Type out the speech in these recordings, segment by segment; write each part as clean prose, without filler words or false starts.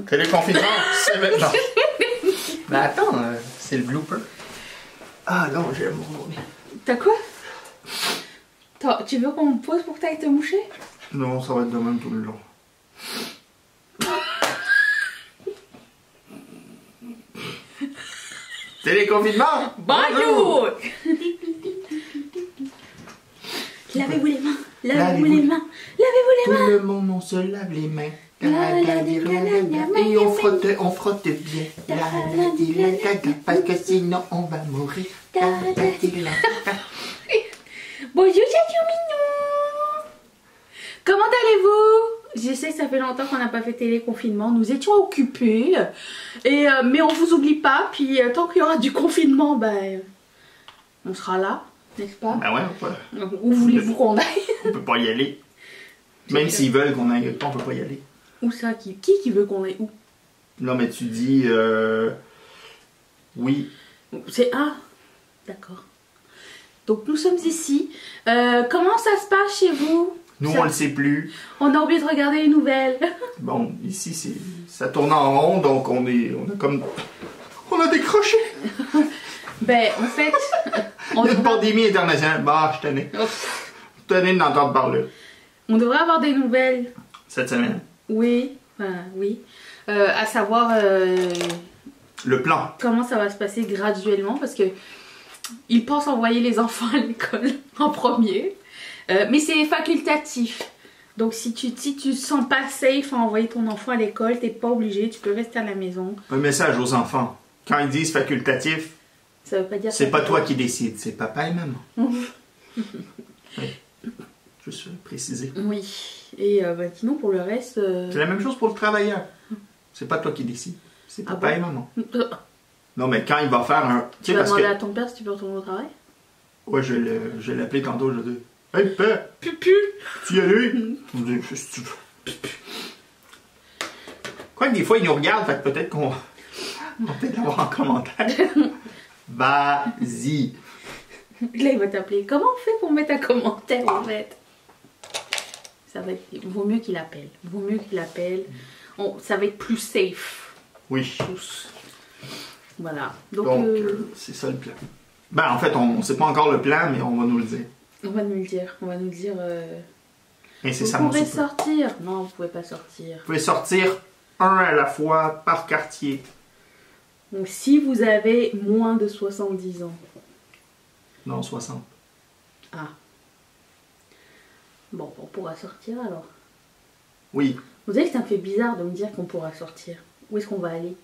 Téléconfinement, c'est maintenant. Mais attends, c'est le blooper. Ah non, j'ai mon nez. T'as quoi? Tu veux qu'on me pose pour que t'ailles te moucher? Non, ça va être de même tout le long. Téléconfinement! Bonjour! Lavez-vous les mains! Lavez-vous les mains! Lavez-vous les mains! Tout le monde, on se lave les mains. Et on frotte bien. Parce que sinon on va mourir. Bonjour, chaton mignon! Comment allez-vous? Je sais que ça fait longtemps qu'on n'a pas fait téléconfinement. Nous étions occupés. Mais on vous oublie pas. Puis tant qu'il y aura du confinement, on sera là, n'est-ce pas? Ben ouais, Où voulez-vous qu'on aille? on peut pas y aller. Même s'ils veulent qu'on aille, on peut pas y aller. Où ça? Qui veut qu'on aille où? Non, mais tu dis... oui. C'est... Ah, d'accord. Donc nous sommes ici. Comment ça se passe chez vous? Nous, ça... on le sait plus. On a oublié de regarder les nouvelles. Bon, ici, ça tourne en rond, donc on a comme... On a décroché. En fait... Il y a une pandémie internationale. Bah, je tenais. Je tenais d'entendre parler. On devrait avoir des nouvelles. Cette semaine. Oui, oui. À savoir... le plan. Comment ça va se passer graduellement, parce que ils pensent envoyer les enfants à l'école en premier. Mais c'est facultatif. Donc si tu te sens pas safe à envoyer ton enfant à l'école, t'es pas obligé, tu peux rester à la maison. Un message aux enfants. Quand ils disent facultatif, ça veut pas dire c'est pas toi qui décides, c'est papa et maman. Oui. Juste préciser. Oui. Et sinon pour le reste... C'est la même chose pour le travailleur. C'est pas toi qui décides, c'est papa et maman. Non mais quand il va faire un... Tu vas demander à ton père si tu peux retourner au travail? Ouais, je vais l'appeler tantôt, je vais dire... Hey père! Pupu! Tu y allais? Quoi que des fois, il nous regarde, fait que peut-être qu'on va peut-être l'avoir en commentaire. Vas-y! Là, il va t'appeler. Comment on fait pour mettre un commentaire, en fait? Ça va être... Vaut mieux qu'il appelle. Vaut mieux qu'il appelle. Ça va être plus safe. Oui. Tous. Voilà. Donc c'est ça le plan. En fait, on ne sait pas encore le plan, mais on va nous le dire. On va nous le dire. On va nous le dire. Incessamment. Vous pouvez sortir. Non, vous pouvez pas sortir. Vous pouvez sortir un à la fois par quartier. Donc, si vous avez moins de 70 ans. Non, 60. Ah. Bon, on pourra sortir alors. Oui. Vous savez que ça me fait bizarre de me dire qu'on pourra sortir. Où est-ce qu'on va aller?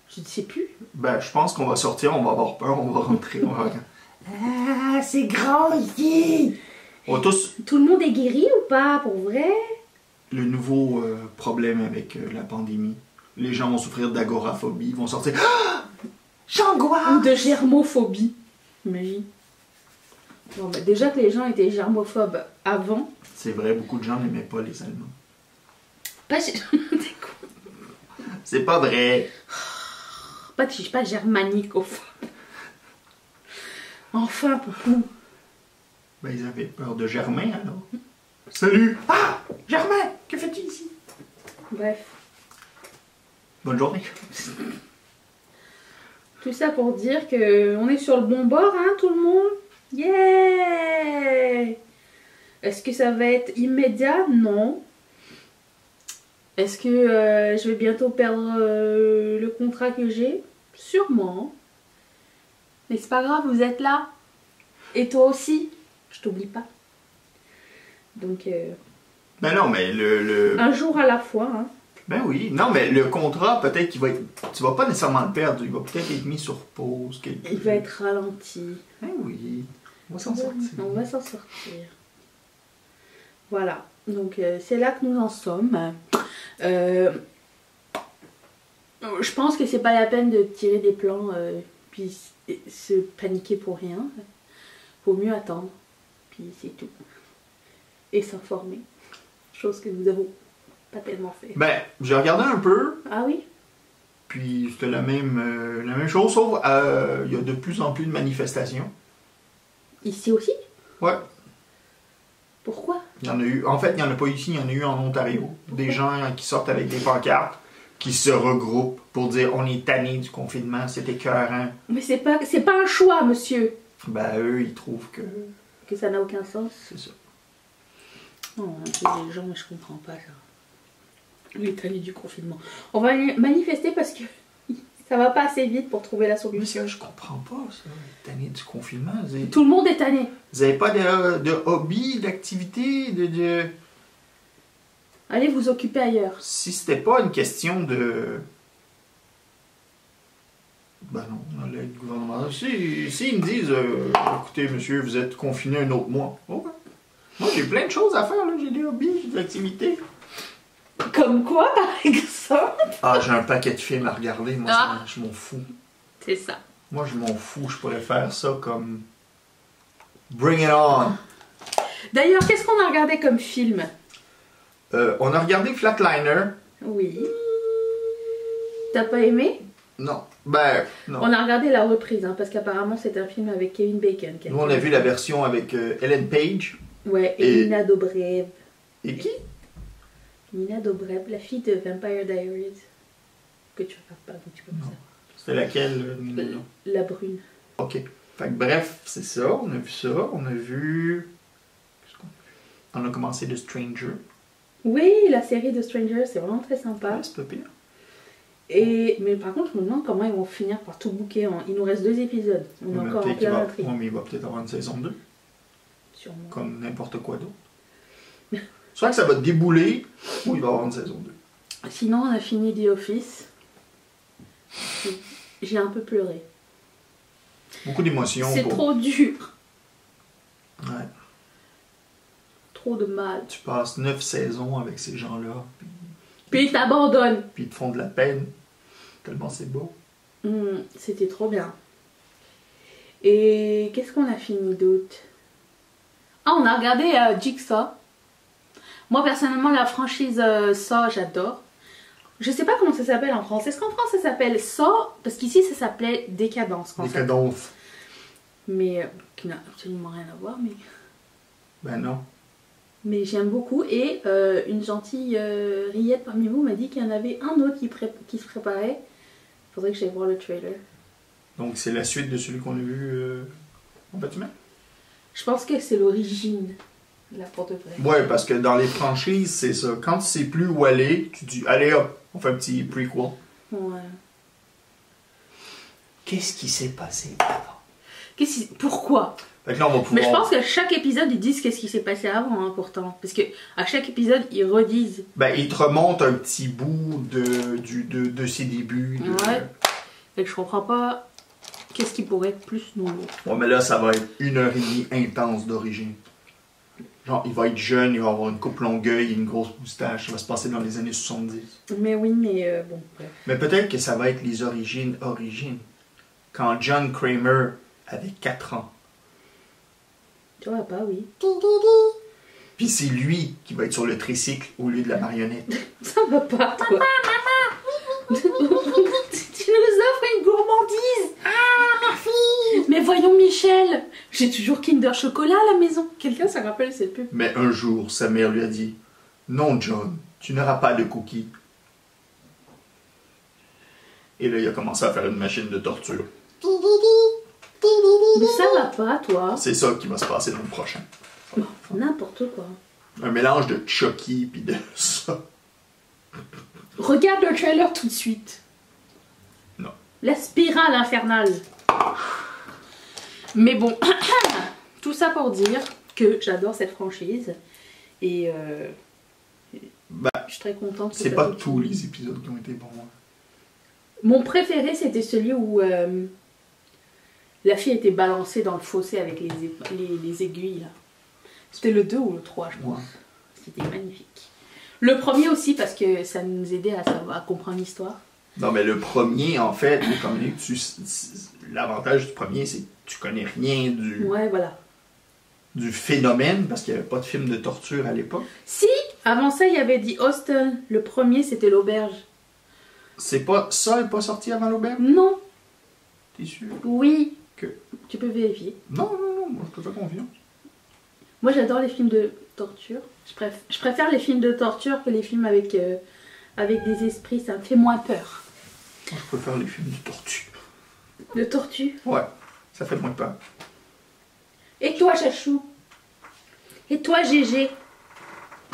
Je ne sais plus. Je pense qu'on va sortir, on va avoir peur, on va rentrer. Ah, c'est grand ici! On va tous... Tout le monde est guéri ou pas, pour vrai? Le nouveau problème avec la pandémie. Les gens vont souffrir d'agoraphobie, ils vont sortir... Ah! J'angoisse! Ou de germophobie. Imagine. Bon, déjà que les gens étaient germophobes avant. C'est vrai, beaucoup de gens n'aimaient pas les Allemands. C'est pas vrai. Je suis pas germanicophobe. Enfin, pourquoi? Ils avaient peur de Germain, alors. Salut! Ah! Germain! Que fais-tu ici? Bref. Bonne journée. Tout ça pour dire que on est sur le bon bord, hein, tout le monde? Yeah! Est-ce que ça va être immédiat? Non. Est-ce que je vais bientôt perdre le contrat que j'ai? Sûrement. Mais c'est pas grave, vous êtes là. Et toi aussi. Je t'oublie pas. Donc... non, mais un jour à la fois, hein. Oui. Non, mais le contrat, peut-être qu'il va être... Tu vas pas nécessairement le perdre. Il va peut-être être mis sur pause. Il va être ralenti. Oui. On va s'en sortir. On va s'en sortir. Voilà. Donc, c'est là que nous en sommes. Je pense que c'est pas la peine de tirer des plans puis se paniquer pour rien. Vaut mieux attendre. Puis c'est tout. Et s'informer. Chose que nous avons pas tellement fait. J'ai regardé un peu. Ah oui? Puis c'était la même chose, sauf il y a de plus en plus de manifestations. Ici aussi? Ouais. Pourquoi? Il y en a eu. En fait, il n'y en a pas ici, il y en a eu en Ontario. Des gens qui sortent avec des pancartes. qui se regroupent pour dire on est tanné du confinement, c'est écœurant. Mais c'est pas un choix, monsieur. Ben eux, ils trouvent que... Que ça n'a aucun sens. C'est ça. Non, c'est des gens, mais je comprends pas ça. Les tanné du confinement. On va manifester parce que ça va pas assez vite pour trouver la Mais solution. ça, je comprends pas, ça. Tanné du confinement. Tout le monde est tanné. Vous avez pas de hobby, d'activité, de... Allez vous occuper ailleurs. Si c'était pas une question de... Ben non, on allait le gouvernement. Si ils me disent, écoutez monsieur, vous êtes confiné un autre mois. Oh, moi j'ai plein de choses à faire, là. J'ai des hobbies, j'ai des activités. Comme quoi, par exemple? Ah, j'ai un paquet de films à regarder, moi je m'en fous. C'est ça. Moi je m'en fous, je pourrais faire ça comme... Bring it on! D'ailleurs, qu'est-ce qu'on a regardé comme film? On a regardé Flatliner. Oui. T'as pas aimé? Non. Ben, non. On a regardé la reprise, hein, parce qu'apparemment c'est un film avec Kevin Bacon. Nous, on a vu la version avec Ellen Page. Ouais, et Et- Nina Dobrev. Et qui? Nina Dobrev, la fille de Vampire Diaries. Que tu regardes pas, donc tu peux pas Non. savoir. C'était laquelle? Non. La brune. Ok. Fait que bref, c'est ça. On a vu ça. On a vu... Qu'est-ce qu'on a vu? On a commencé The Stranger. Oui, la série de Stranger, c'est vraiment très sympa. Ouais, c'est pas pire. Mais par contre, je me demande comment ils vont finir par tout booker. Il nous reste 2 épisodes. On est Mais encore en peut-être qu'il plein va... intrigue. Ouais, mais il va peut-être avoir une saison 2. Sûrement. Comme n'importe quoi d'autre. Soit que ça va débouler, ou il va avoir une saison 2. Sinon, on a fini The Office. J'ai un peu pleuré. Beaucoup d'émotions. C'est pour- trop dur. Ouais. Trop de mal. Tu passes 9 saisons avec ces gens-là, Puis ils t'abandonnent. puis ils te font de la peine. Tellement c'est beau. C'était trop bien. Et qu'est-ce qu'on a fini d'autre? Ah, on a regardé Jigsaw. Moi, personnellement, la franchise Saw, j'adore. Je sais pas comment ça s'appelle en France. Est-ce qu'en France, ça s'appelle Saw? Parce qu'ici, ça s'appelait Décadence. En fait. Décadence. Mais qui n'a absolument rien à voir. Ben non. Mais j'aime beaucoup. Et une gentille rillette parmi vous m'a dit qu'il y en avait un autre qui se préparait. Faudrait que j'aille voir le trailer. Donc c'est la suite de celui qu'on a vu en bâtiment? Je pense que c'est l'origine. Là, pour de vrai. Ouais, parce que dans les franchises, c'est ça. Quand tu sais plus où aller, tu dis allez hop, on fait un petit prequel. Ouais. Qu'est-ce qui s'est passé avant? Pourquoi? Fait que là, on va pouvoir... Mais je pense que chaque épisode, ils disent qu'est-ce qui s'est passé avant, hein, pourtant. Parce que à chaque épisode, ils redisent. Ben, il te remonte un petit bout de ses débuts. Ouais. Fait que je comprends pas qu'est-ce qui pourrait être plus nouveau. Ouais, mais là, ça va être 1h30 intense d'origine. Genre, il va être jeune, il va avoir une coupe longueuil et une grosse moustache. Ça va se passer dans les années 70. Mais oui, mais bon, bref. Mais peut-être que ça va être les origines. Quand John Kramer avait 4 ans. Tu vois pas, oui. Puis c'est lui qui va être sur le tricycle au lieu de la marionnette. Ça va pas, toi. Tu nous offres une gourmandise. Ah, ma fille. Mais voyons, Michel. J'ai toujours Kinder Chocolat à la maison. Quelqu'un se rappelle cette pub? Mais un jour, sa mère lui a dit « Non, John, tu n'auras pas de cookies. » Et là, il a commencé à faire une machine de torture. Mais ça va pas, toi. C'est ça qui va se passer dans le prochain. Bon, n'importe quoi. Un mélange de Chucky puis de ça. Regarde le trailer tout de suite. Non. La spirale infernale. Mais bon, tout ça pour dire que j'adore cette franchise. Et je suis très contente que C'est ça pas continue. tous les épisodes qui ont été bons. Hein. Mon préféré, c'était celui où la fille était balancée dans le fossé avec les aiguilles. Là. C'était le 2 ou le 3, je pense. Ouais. C'était magnifique. Le premier aussi, parce que ça nous aidait à comprendre l'histoire. Non, mais le premier, en fait, comme l'avantage du premier, c'est que tu connais rien Ouais, voilà. du phénomène, parce qu'il n'y avait pas de film de torture à l'époque. Si, avant ça, il y avait dit Austin. Le premier, c'était l'auberge. C'est pas... Ça n'est pas sorti avant l'auberge? Non, T'es sûr? oui. Que... Tu peux vérifier. Non, moi je te fais confiance. Moi, j'adore les films de torture. Je préfère les films de torture que les films avec avec des esprits, ça me fait moins peur. Moi, je préfère les films de tortue. De tortue. Ouais, ça fait moins peur. Et toi, Chachou? Et toi, Gégé?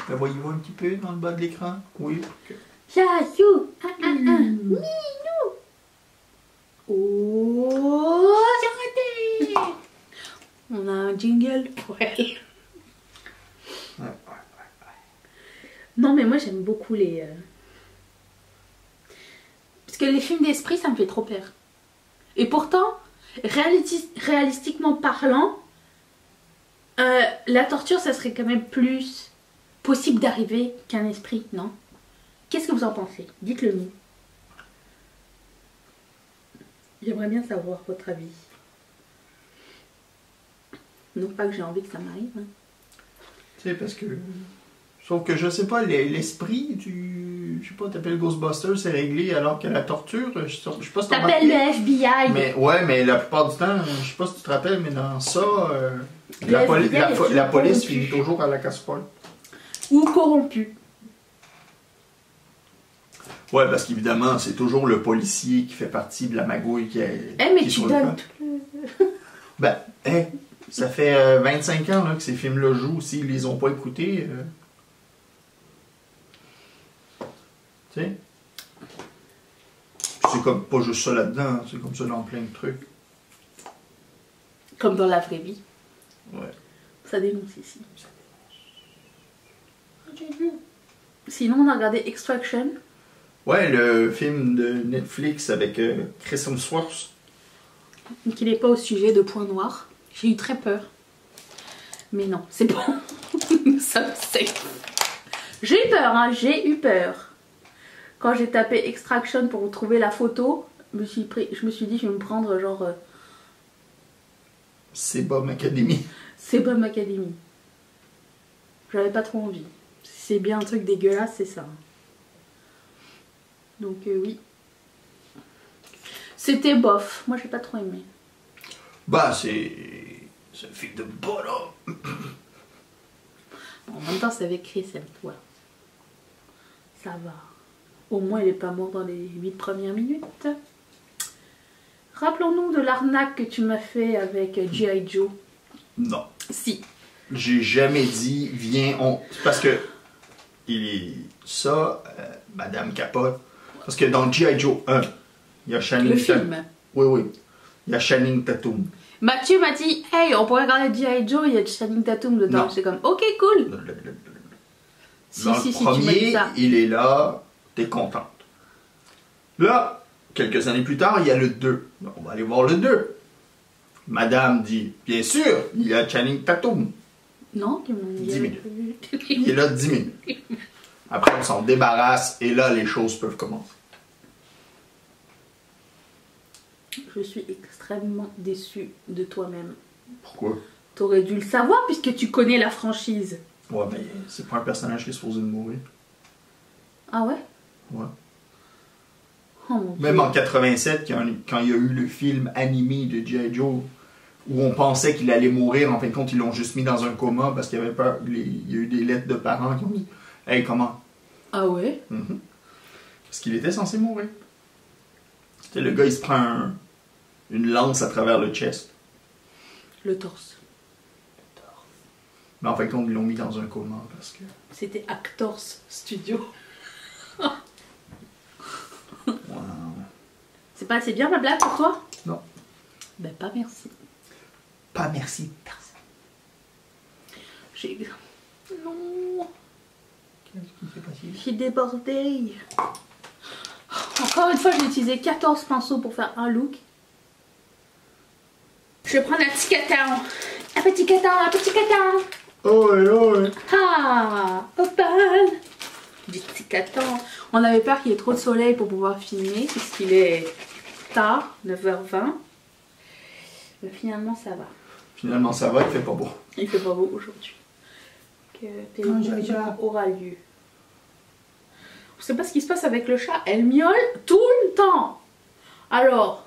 Ben, voyez-vous un petit peu dans le bas de l'écran? Oui. Ok. Chachou! Minou! Oh! Arrêtez! On a un jingle pour elle. Ouais. Non, mais moi, j'aime beaucoup les... Parce que les films d'esprit, ça me fait trop peur. Et pourtant, réalistiquement parlant, la torture, ça serait quand même plus possible d'arriver qu'un esprit, non? Qu'est-ce que vous en pensez? Dites-le nous. J'aimerais bien savoir votre avis. Non pas que j'ai envie que ça m'arrive. Hein. Tu sais, parce que... Sauf que je sais pas, l'esprit du... Je sais pas, t'appelles Ghostbusters, c'est réglé, alors que la torture, je sais pas si t'as T'appelles le remarqué. FBI. Mais ouais, mais la plupart du temps, je sais pas si tu te rappelles, mais dans ça, Le la FBI est toujours police corrompu. finit toujours à la casserole. Ou corrompu. Ouais, parce qu'évidemment, c'est toujours le policier qui fait partie de la magouille qui est. Eh, mais qui est tu sur le donnes plan. tout le... Ben, ça fait 25 ans là, que ces films-là jouent. S'ils les ont pas écoutés. Tu sais? C'est comme pas juste ça là-dedans, c'est comme ça dans plein de trucs. Comme dans la vraie vie. Ouais. Ça dénonce ici. Sinon, on a regardé Extraction. Ouais, le film de Netflix avec Chris Hemsworth. Qui n'est pas au sujet de Point Noir. J'ai eu très peur. Mais non, c'est bon. Ça me sait. J'ai eu peur, hein, j'ai eu peur. Quand j'ai tapé Extraction pour retrouver la photo, je me suis dit, je vais me prendre genre C'est Bob Academy. Sebum Academy. J'avais pas trop envie. Si c'est bien un truc dégueulasse, c'est ça. Donc oui. C'était bof. Moi, j'ai pas trop aimé. Bah, c'est un film de bonhomme. En même temps, c'est avec Chris Hemsworth. Ça va. Au moins, il est pas mort dans les 8 premières minutes. Rappelons-nous de l'arnaque que tu m'as fait avec G.I. Joe. Non. Si. J'ai jamais dit, viens, on. Parce que. Madame Capote. Parce que dans G.I. Joe 1, il y a Channing Le Tatum. film. Oui. Il y a Channing Tatum. Mathieu m'a dit, hey, on pourrait regarder G.I. Joe, il y a Channing Tatum dedans. Non. C'est comme, ok, cool. Dans le Si, tu m'as dit premier, ça. il est là, t'es contente. Là, quelques années plus tard, il y a le 2. On va aller voir le 2. Madame dit, bien sûr, il y a Channing Tatum. Non, tu m'as dit. 10 minutes. Il est là 10 minutes. Après, on s'en débarrasse et là, les choses peuvent commencer. Je suis extrêmement déçue de toi-même. Pourquoi? T'aurais dû le savoir puisque tu connais la franchise. Ouais, mais c'est pas un personnage qui est supposé de mourir. Ah ouais? Ouais. Oh mon Dieu. Même en 87, quand il y a eu le film animé de G.I. Joe, où on pensait qu'il allait mourir, en fin de compte, ils l'ont juste mis dans un coma parce qu'il y avait peur. Il y a eu des lettres de parents qui ont dit hey, comment? Ah ouais? Parce qu'il était censé mourir. C'était le gars, il se prend une lance à travers le chest. Le torse. Mais en fin de compte, ils l'ont mis dans un coma parce que. C'était Actors Studio. Wow. C'est pas assez bien ma blague pour toi? Non. Ben pas merci. Pas merci, personne. J'ai... Non. Qu'est-ce qui s'est passé? J'ai débordé. Encore une fois, j'ai utilisé 14 pinceaux pour faire un look. Je vais prendre un petit catin. Un petit catin, un petit catin. Oh ouais. Ah, open. Du petit catin. On avait peur qu'il y ait trop de soleil pour pouvoir filmer, puisqu'il est tard, 9h20. Mais finalement, ça va. Finalement, ça va, il fait pas beau. Il fait pas beau aujourd'hui. Que télévision aura lieu. Je sais pas ce qui se passe avec le chat. Elle miaule tout le temps. Alors,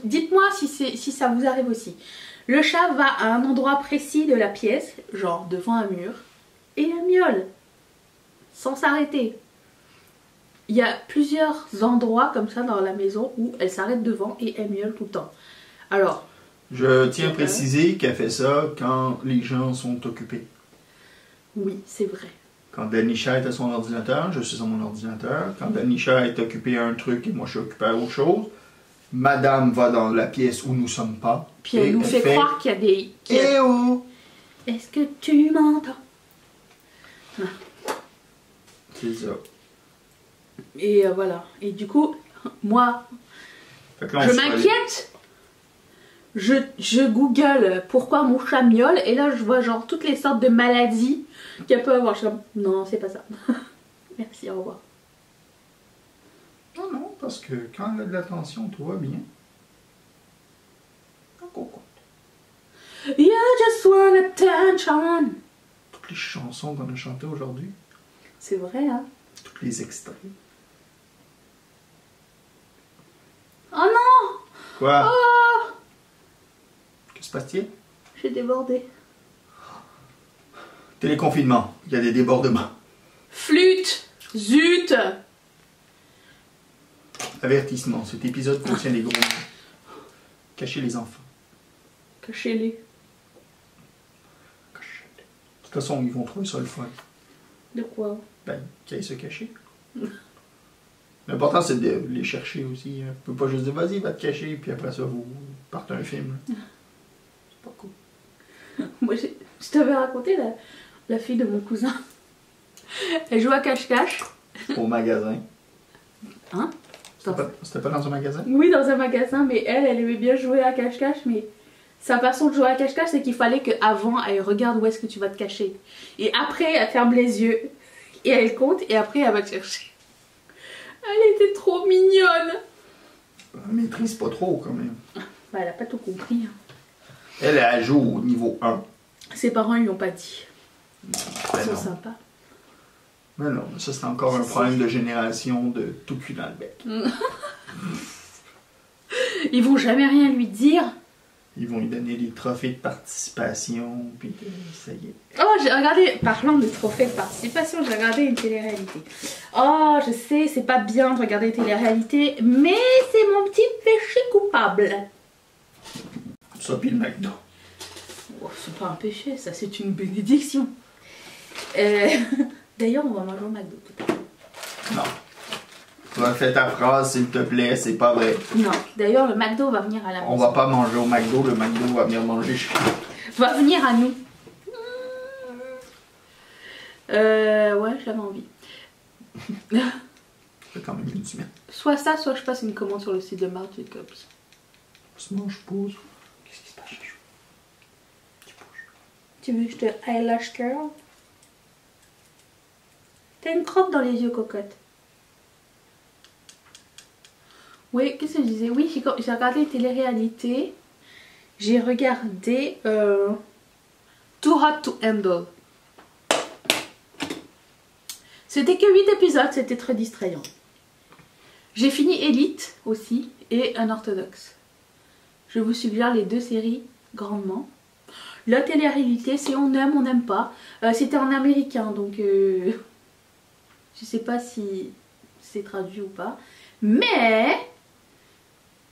dites-moi si ça vous arrive aussi. Le chat va à un endroit précis de la pièce, genre devant un mur, et elle miaule. Sans s'arrêter. il y a plusieurs endroits comme ça dans la maison où elle s'arrête devant et elle miaule tout le temps. Alors... Je tiens à préciser qu'elle fait ça quand les gens sont occupés. Oui, c'est vrai. Quand Danisha est à son ordinateur, je suis à mon ordinateur. Quand Danisha est occupée à un truc et moi je suis occupé à autre chose, Madame va dans la pièce où nous sommes pas. Puis elle nous fait croire qu'il y a des... Eh oh! Est-ce que tu m'entends? C'est ça. Et voilà. Et du coup, moi, Fait que là, je m'inquiète. Je google pourquoi mon chat miaule et là je vois genre toutes les sortes de maladies qu'elle peut avoir. Je suis comme, non, c'est pas ça. Merci, au revoir. Non, non, parce que quand elle a de l'attention, tout va bien. You just want attention. Toutes les chansons qu'on a chantées aujourd'hui, C'est vrai, hein? tous les extraits. Oh non! Quoi? Oh! Que se passe-t-il? J'ai débordé. Téléconfinement, il y a des débordements. Flûte! Zut! Avertissement, cet épisode contient des gros mots. Cachez les enfants. Cachez-les. Cachez-les. De toute façon, ils vont trouver ça le fun. De quoi? Ben, qu'ils aillent se cacher. L'important, c'est de les chercher aussi. On peut pas juste dire, vas-y, va te cacher, puis après ça, vous partez un film. C'est pas cool. Moi, je t'avais raconté la fille de mon cousin. Elle joue à cache-cache. Au magasin. Hein? C'était pas dans un magasin? Oui, dans un magasin, mais elle aimait bien jouer à cache-cache, mais sa façon de jouer à cache-cache, c'est qu'il fallait qu'avant, elle regarde où est-ce que tu vas te cacher. Et après, elle ferme les yeux, et elle compte, et après, elle va te chercher. Elle était trop mignonne. Elle maîtrise pas trop, quand même. Bah, elle a pas tout compris. Hein. Elle joue au niveau 1. Ses parents, ils lui ont pas dit. Ben Ils sont non. sympas. Mais non, ça c'est encore un problème de génération de tout cul dans le bec. Ils vont jamais rien lui dire. Ils vont lui donner des trophées de participation, puis ça y est. Oh, j'ai regardé, parlant de trophées de participation, j'ai regardé une télé-réalité. Oh, je sais, c'est pas bien de regarder une télé-réalité, mais c'est mon petit péché coupable. Ça puis le McDo. Oh, c'est pas un péché, ça c'est une bénédiction. D'ailleurs, on va manger au McDo tout à l'heure. Non. Refais ta phrase, s'il te plaît, c'est pas vrai. Non, d'ailleurs, le McDo va venir à la maison. On va pas manger au McDo, le McDo va venir manger chez nous. Va venir à nous. Ouais, j'avais envie. Ça fait quand même une semaine. Soit ça, soit je passe une commande sur le site de Marc Jacobs. On se mange pause. Qu'est-ce qui se passe, Chachou? Tu bouges. Tu veux que je te eyelash curl? T'as une crotte dans les yeux, cocotte. Oui, qu'est-ce que je disais? Oui, j'ai regardé les télé-réalités. J'ai regardé Too Hot to Handle. C'était que 8 épisodes, c'était très distrayant. J'ai fini Elite aussi et Unorthodox. Je vous suggère les deux séries grandement. La télé-réalité, c'est on aime, on n'aime pas. C'était en américain, donc je sais pas si c'est traduit ou pas. Mais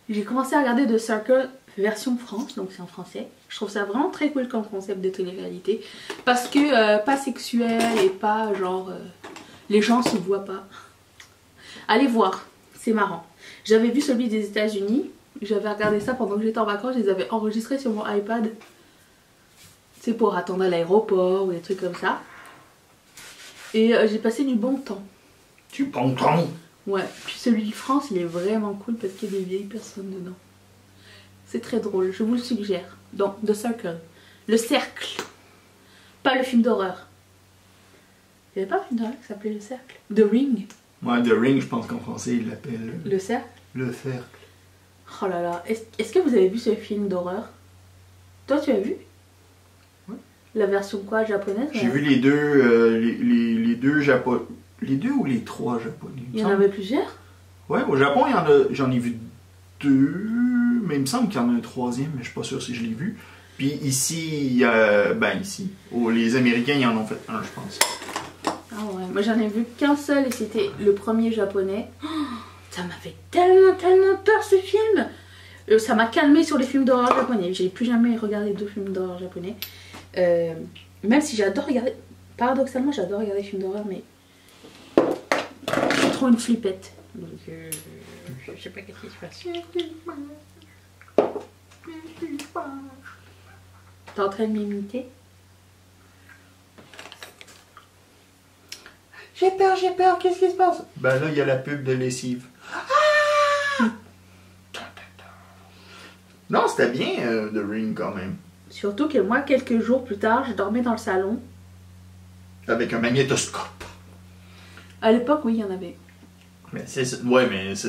j'ai commencé à regarder The Circle version France, donc c'est en français. Je trouve ça vraiment très cool comme concept de télé-réalité. Parce que pas sexuel et pas genre... les gens se voient pas. Allez voir, c'est marrant. J'avais vu celui des États-Unis. J'avais regardé ça pendant que j'étais en vacances. Je les avais enregistrés sur mon iPad. C'est pour attendre à l'aéroport ou des trucs comme ça. Et j'ai passé du bon temps. Du bon temps. Ouais, puis celui de France, il est vraiment cool parce qu'il y a des vieilles personnes dedans. C'est très drôle, je vous le suggère. Donc, The Circle. Le cercle. Pas le film d'horreur. Il n'y avait pas un film d'horreur qui s'appelait Le Cercle? The Ring. Ouais, The Ring, je pense qu'en français, il l'appelle Le cercle. le cercle. Oh là là, est-ce que vous avez vu ce film d'horreur? Toi, tu as vu? Ouais. La version quoi, japonaise? J'ai vu les deux, les deux japonais. Les deux ou les trois japonais? Il y en avait plusieurs? Ouais, au Japon, j'en ai vu deux, mais il me semble qu'il y en a un troisième, mais je suis pas sûr si je l'ai vu. Puis ici, les Américains, ils en ont fait un, je pense. Ah ouais, moi j'en ai vu qu'un seul et c'était le premier japonais. Oh, ça m'a fait tellement peur ce film. Ça m'a calmé sur les films d'horreur japonais. J'ai plus jamais regardé de films d'horreur japonais. Même si j'adore regarder... Paradoxalement, j'adore regarder des films d'horreur, mais... Je suis trop une flippette. Donc, je sais pas qu'est-ce qui se passe. T'es en train de m'imiter? J'ai peur, qu'est-ce qui se passe? Ben là, il y a la pub de lessive. Ah! Non, c'était bien The Ring quand même. Surtout que moi, quelques jours plus tard, je dormais dans le salon. Avec un magnétoscope. À l'époque, oui, il y en avait. Mais c'est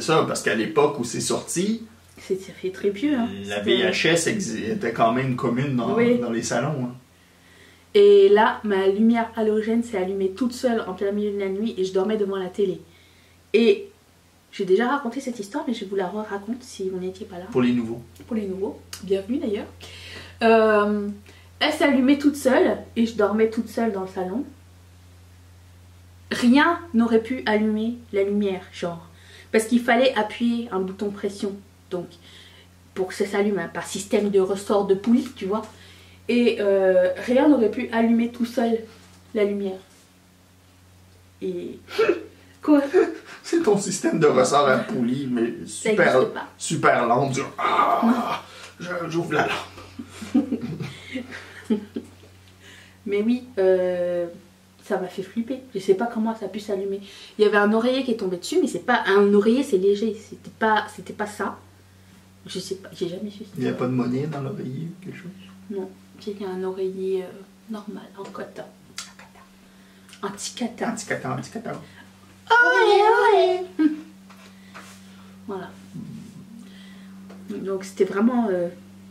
ça, parce qu'à l'époque où c'est sorti, Ça fait très vieux. Hein. la VHS était quand même commune dans les salons. Hein. Et là, ma lumière halogène s'est allumée toute seule en plein milieu de la nuit et je dormais devant la télé. Et j'ai déjà raconté cette histoire, mais je vous la raconte si vous n'étiez pas là. Pour les nouveaux. Pour les nouveaux, bienvenue d'ailleurs. Elle s'est allumée toute seule et je dormais toute seule dans le salon. Rien n'aurait pu allumer la lumière, genre. Parce qu'il fallait appuyer un bouton pression. Donc, pour que ça s'allume, hein, par système de ressort de poulie, tu vois. Et rien n'aurait pu allumer tout seul la lumière. Et... Quoi? C'est ton système de ressort à poulie, mais super lent. J'ouvre la lampe. Mais oui, ça m'a fait flipper. Je sais pas comment ça a pu s'allumer. Il y avait un oreiller qui est tombé dessus, mais c'est pas un oreiller, c'est léger. C'était pas ça. Je sais pas, j'ai jamais su. Il n'y a pas de monnaie dans l'oreiller ou quelque chose? Non, c'était un oreiller normal, en coton. Un petit catin. Un petit catin. Voilà. Donc c'était vraiment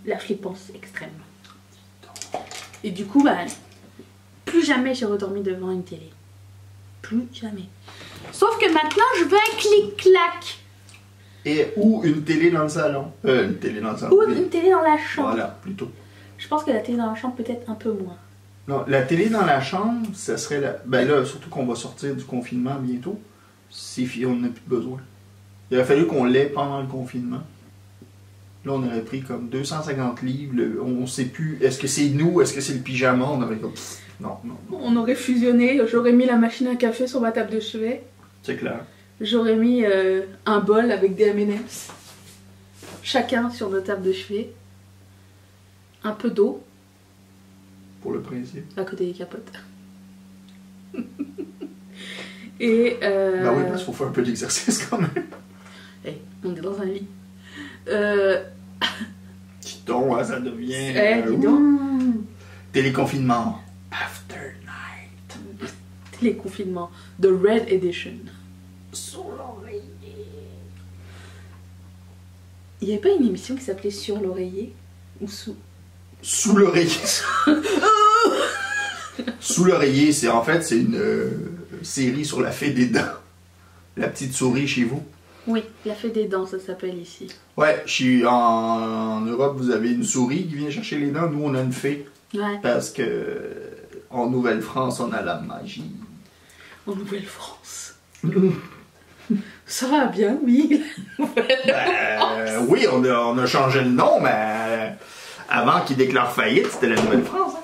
la flippance extrême. Et du coup, bah, plus jamais j'ai redormi devant une télé. Plus jamais. Sauf que maintenant, je veux un clic-clac. Ou une télé dans le salon. Une télé dans le salon. Ou une télé dans la chambre. Voilà, plutôt. Je pense que la télé dans la chambre, peut-être un peu moins. Non, la télé dans la chambre, ça serait la... Ben là, surtout qu'on va sortir du confinement bientôt. On n'a plus besoin. Il aurait fallu qu'on l'ait pendant le confinement. Là, on aurait pris comme 250 livres. On ne sait plus, est-ce que c'est nous, est-ce que c'est le pyjama? On aurait comme... Non. On aurait fusionné. J'aurais mis la machine à café sur ma table de chevet. C'est clair. J'aurais mis un bol avec des M&M's. Chacun sur nos tables de chevet. Un peu d'eau. Pour le principe. À côté des capotes. Et Ben oui, parce qu'il faut faire un peu d'exercice quand même. Hey, on est dans un lit. Dis donc, hein, ça devient... Dis donc. Téléconfinement. After night. Téléconfinement. The Red Edition. Sur l'oreiller. Il n'y avait pas une émission qui s'appelait Sur l'oreiller? Ou sous? Sous l'oreiller. Sous l'oreiller, c'est une série sur la fée des dents. La petite souris chez vous. Oui, la fée des dents, ça s'appelle ici. Ouais, en Europe, vous avez une souris qui vient chercher les dents. Nous, on a une fée. Ouais. Parce que en Nouvelle-France, on a la magie. En Nouvelle-France. Ça va bien, oui. Oui, on a changé le nom, mais avant qu'il déclare faillite, c'était la Nouvelle-France. Hein?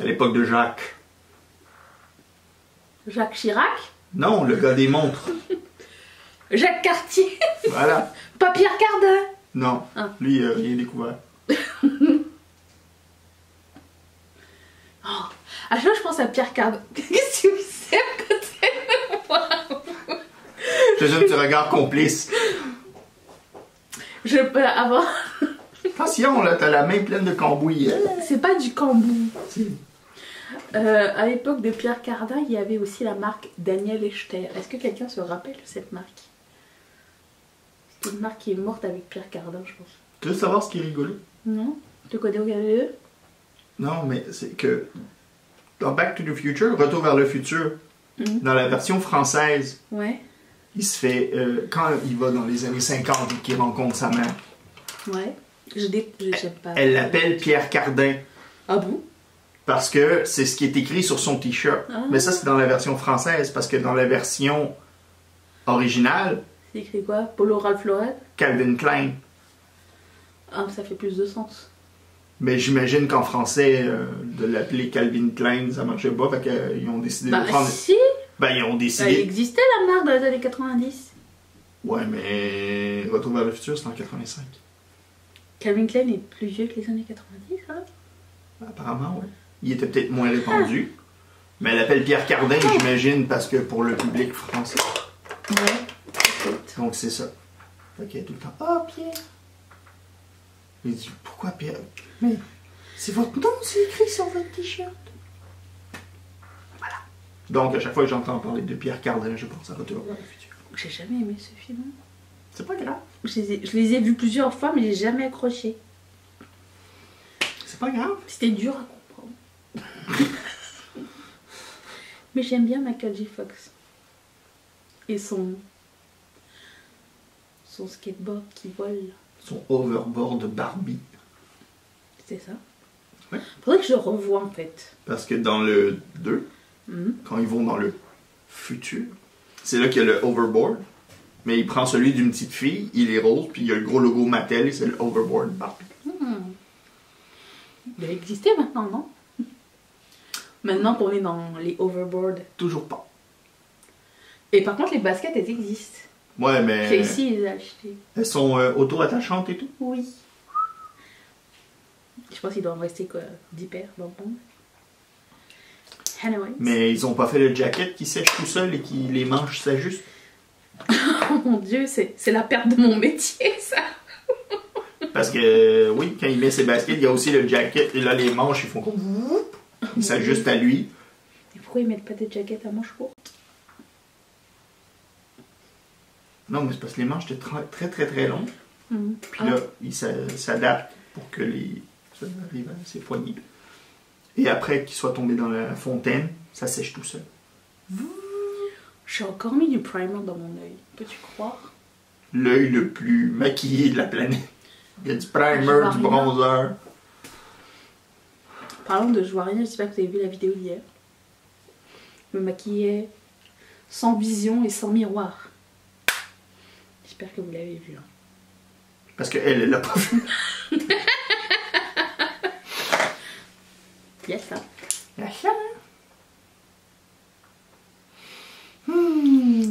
À l'époque de Jacques. Jacques Chirac? Non, le gars des montres. Jacques Cartier? Voilà. Pas Pierre Cardin? Non, lui, il a rien découvert. Oh. À chaque fois, je pense à Pierre Cardin. Qu'est-ce que c'est à côté de moi? Je te un petit regard complice. Je peux avoir... Attention, là, t'as la main pleine de cambouis. C'est pas du cambou. Si. À l'époque de Pierre Cardin, il y avait aussi la marque Daniel Echter. Est-ce que quelqu'un se rappelle de cette marque? C'est une marque qui est morte avec Pierre Cardin, je pense. Tu veux savoir ce qui est rigolo? Non? Tu connais au Galilée? Non, mais c'est que dans Back to the Future, Retour vers le futur, dans la version française, Ouais. il se fait, quand il va dans les années 50 et qu'il rencontre sa mère, Ouais. J'aime pas. elle l'appelle Pierre Cardin. Ah bon? Parce que c'est ce qui est écrit sur son t-shirt. Ah. Mais ça, c'est dans la version française. Parce que dans la version originale, C'est écrit quoi? Polo Ralph Lauren? Calvin Klein. Ah, ça fait plus de sens. Mais j'imagine qu'en français, de l'appeler Calvin Klein, ça marchait pas. Fait qu'ils ont décidé de prendre... Si! Ben, ils ont Il décidé... existait la marque dans les années 90. Ouais, mais Retour vers le futur, c'est en 85. Calvin Klein est plus vieux que les années 90, hein? Apparemment, oui. Il était peut-être moins répandu. Mais elle appelle Pierre Cardin, j'imagine, parce que pour le public français. Ouais, peut-être. Donc c'est ça. Fait qu'il y a tout le temps. Oh, Pierre! Il dit, pourquoi Pierre? Mais c'est votre nom, c'est écrit sur votre t-shirt. Voilà. Donc à chaque fois que j'entends parler de Pierre Cardin, je pense à Retour vers le futur. J'ai jamais aimé ce film. C'est pas grave. Je les ai vus plusieurs fois, mais j'ai jamais accroché. C'est pas grave. C'était dur à comprendre. Mais j'aime bien Michael J. Fox. Et son skateboard qui vole. Son overboard Barbie. C'est ça? Ouais. Faudrait que je le revoie en fait. Parce que dans le 2, quand ils vont dans le futur, c'est là qu'il y a le overboard. Mais il prend celui d'une petite fille, il est rose, puis il y a le gros logo Mattel et c'est le overboard Barbie. Il a existé maintenant, non? Maintenant qu'on est dans les overboards. Toujours pas. Et par contre, les baskets, elles existent. Ouais, mais Casey les a achetées. elles sont auto-attachantes et tout. Oui. Je pense qu'il doit en rester quoi, 10 paires dans le monde. Anyways. Mais ils ont pas fait le jacket qui sèche tout seul et qui les manches s'ajustent. Oh mon dieu, c'est la perte de mon métier, ça. Parce que, oui, quand il met ses baskets, il y a aussi le jacket. Et là, les manches, ils font comme... Ils s'ajustent à lui. Et pourquoi ils mettent pas des jackets à manches courtes? Non, mais c'est parce que les manches étaient très, très, très longues. Puis là, ils s'adaptent pour que ça arrive à ses poignets. Et après qu'il soit tombé dans la fontaine, ça sèche tout seul. J'ai encore mis du primer dans mon œil. Peux-tu croire? L'œil le plus maquillé de la planète. Il y a du Je primer, vois du rien. bronzer. Parlant de je vois rien, j'espère que vous avez vu la vidéo d'hier. Je me maquillais sans vision et sans miroir. J'espère que vous l'avez vu. Hein. Parce qu'elle, elle l'a pas vu. Yes, ça.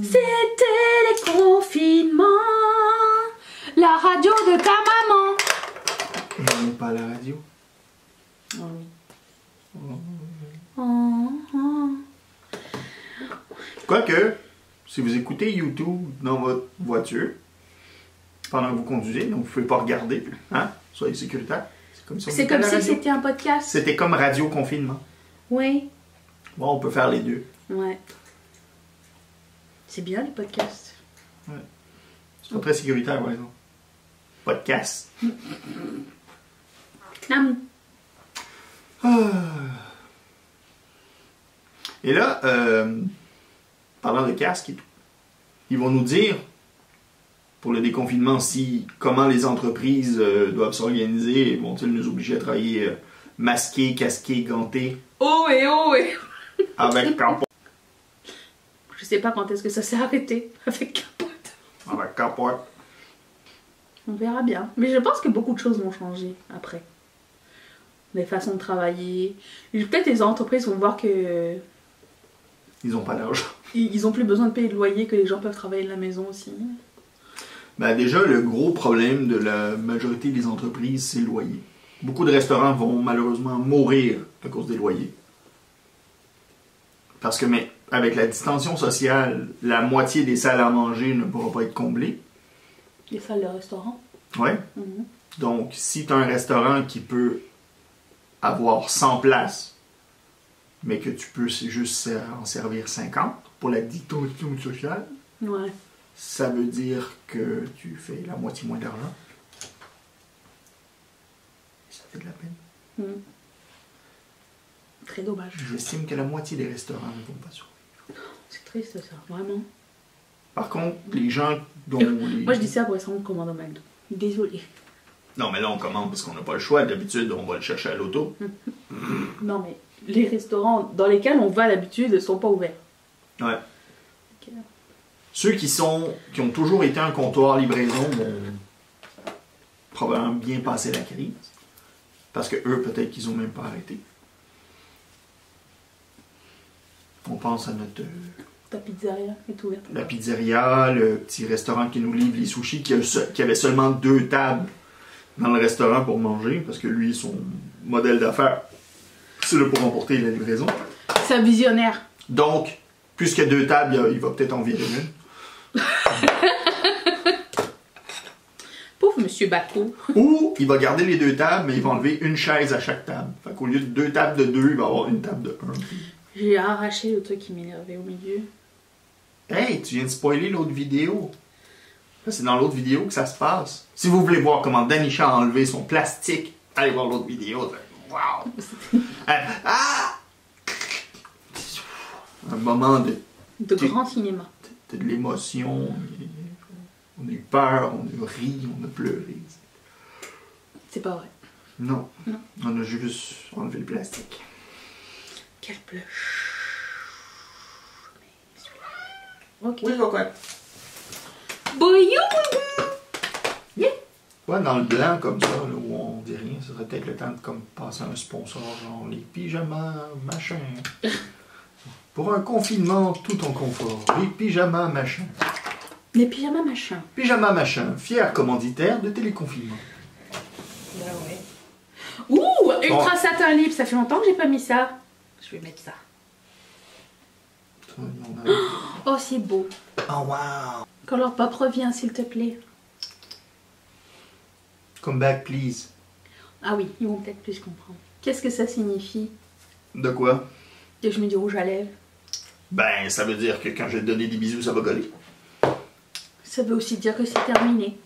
C'était les confinements, la radio de ta maman. Elle n'est pas à la radio. Oh oui. Oh, oh. Quoique, si vous écoutez YouTube dans votre voiture, pendant que vous conduisez, donc vous ne pouvez pas regarder, hein? Soyez sécuritaires. C'est comme, C'est comme si c'était un podcast. C'était comme radio confinement. Oui. Bon, on peut faire les deux. Ouais. C'est bien les podcasts. Ouais. C'est pas très sécuritaire, par exemple. Podcast. Nam. Et là, parlant de casque et tout, ils vont nous dire, pour le déconfinement, comment les entreprises doivent s'organiser. Vont-ils nous obliger à travailler masqués, casqués, gantés, Oh et avec capote? Je sais pas quand est-ce que ça s'est arrêté avec capote. Avec capote. On verra bien. Mais je pense que beaucoup de choses vont changer après. Les façons de travailler. Peut-être les entreprises vont voir que Ils n'ont pas d'argent. ils ont plus besoin de payer le loyer, que les gens peuvent travailler de la maison aussi. Ben déjà, le gros problème de la majorité des entreprises, c'est le loyer. Beaucoup de restaurants vont malheureusement mourir à cause des loyers. Parce que, mais avec la distanciation sociale, la moitié des salles à manger ne pourra pas être comblée. Les salles de restaurant. Ouais. Donc, si tu as un restaurant qui peut avoir 100 places, mais que tu peux juste en servir 50 pour la distanciation sociale, Ouais. ça veut dire que tu fais la moitié moins d'argent. Ça fait de la peine. Très dommage. J'estime que la moitié des restaurants ne vont pas survivre. C'est triste ça, vraiment. Par contre, les gens dont Moi je dis ça pour essayer de commander au McDo. Désolée. Non, mais là, on commande parce qu'on n'a pas le choix. D'habitude, on va le chercher à l'auto. Non mais les restaurants dans lesquels on va d'habitude ne sont pas ouverts. Ouais. Ok. Ceux qui ont toujours été un comptoir livraison vont probablement bien passer la crise. Parce que eux, peut-être qu'ils ont même pas arrêté. On pense à notre... Ta pizzeria est ouverte. La pizzeria, le petit restaurant qui nous livre les sushis, qui avait seulement 2 tables dans le restaurant pour manger, parce que lui, son modèle d'affaires, c'est là pour emporter la livraison. C'est un visionnaire. Donc, puisqu'il y a 2 tables, il va peut-être en virer une. Pauvre Monsieur Baco. Ou il va garder les 2 tables, mais il va enlever une chaise à chaque table. Fait qu'au lieu de 2 tables de 2, il va avoir une table de 1. J'ai arraché le truc qui m'énervait au milieu. Hey, tu viens de spoiler l'autre vidéo. C'est dans l'autre vidéo que ça se passe. Si vous voulez voir comment Danisha a enlevé son plastique, allez voir l'autre vidéo. Wow! Ah! Un moment de grand cinéma. de l'émotion. On a eu peur, on a ri, on a pleuré. C'est pas vrai. Non. Non. On a juste enlevé le plastique. Quel blush. Ok. Oui, pourquoi? Boyou! Ouais, dans le blanc comme ça, là, où on dit rien, ça serait peut-être le temps de comme passer à un sponsor, genre les pyjamas, machin. Pour un confinement tout en confort, les pyjamas, machin. Les pyjamas machin. Pyjama machin, fier commanditaire de téléconfinement. Bah ouais. Ouh, ultra satin libre, ça fait longtemps que j'ai pas mis ça. Je vais mettre ça. Oh, c'est beau. Oh wow! Quand leur pop revient, s'il te plaît. Come back, please. Ah oui, ils vont peut-être plus comprendre. Qu'est-ce que ça signifie? De quoi? Que je mets du rouge à lèvres. Ben, ça veut dire que quand je vais te donner des bisous, ça va coller. Ça veut aussi dire que c'est terminé.